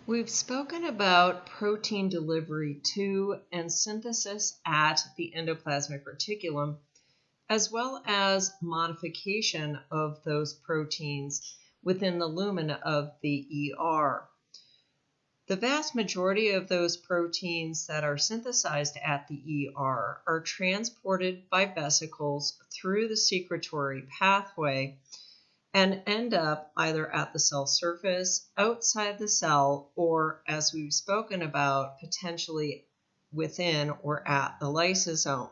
We've spoken about protein delivery to and synthesis at the endoplasmic reticulum, as well as modification of those proteins within the lumen of the ER. The vast majority of those proteins that are synthesized at the ER are transported by vesicles through the secretory pathway and end up either at the cell surface, outside the cell, or, as we've spoken about, potentially within or at the lysosome.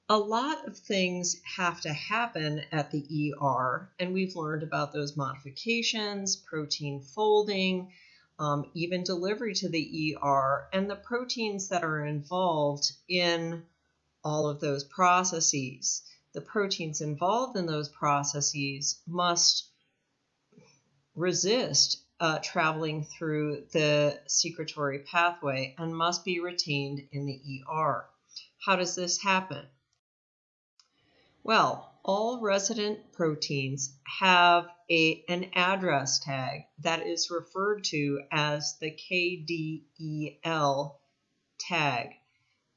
A lot of things have to happen at the ER, and we've learned about those modifications, protein folding, even delivery to the ER, and the proteins that are involved in all of those processes. The proteins involved in those processes must resist traveling through the secretory pathway and must be retained in the ER. How does this happen? Well, all resident proteins have an address tag that is referred to as the KDEL tag.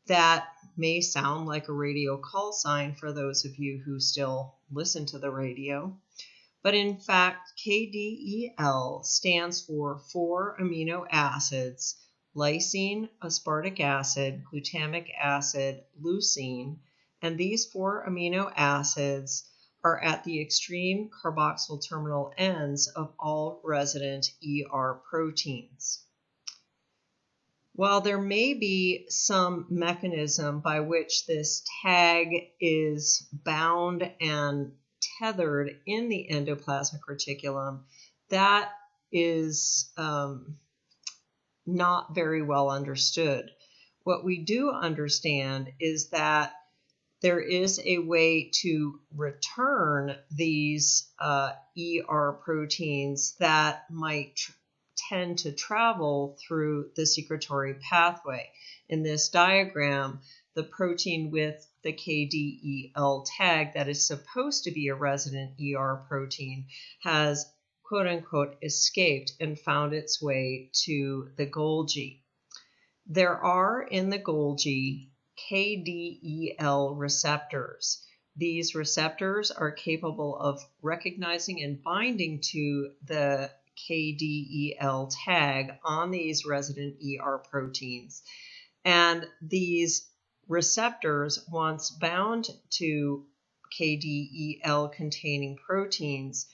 That may sound like a radio call sign for those of you who still listen to the radio, but in fact, KDEL stands for 4 amino acids: lysine, aspartic acid, glutamic acid, leucine, and these 4 amino acids are at the extreme carboxyl terminal ends of all resident ER proteins. While there may be some mechanism by which this tag is bound and tethered in the endoplasmic reticulum, that is not very well understood. What we do understand is that there is a way to return these ER proteins that might tend to travel through the secretory pathway. In this diagram, the protein with the KDEL tag that is supposed to be a resident ER protein has quote-unquote escaped and found its way to the Golgi. There are in the Golgi KDEL receptors. These receptors are capable of recognizing and binding to the KDEL tag on these resident ER proteins. And these receptors, once bound to KDEL containing proteins,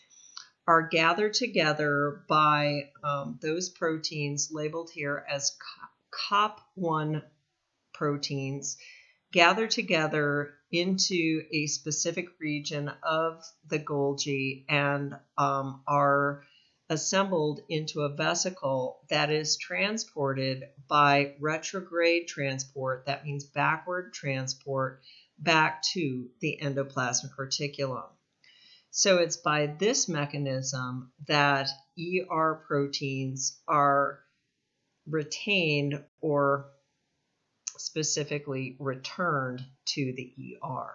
are gathered together by those proteins labeled here as COP1 proteins, gathered together into a specific region of the Golgi and are assembled into a vesicle that is transported by retrograde transport, that means backward transport, back to the endoplasmic reticulum. So it's by this mechanism that ER proteins are retained or specifically returned to the ER.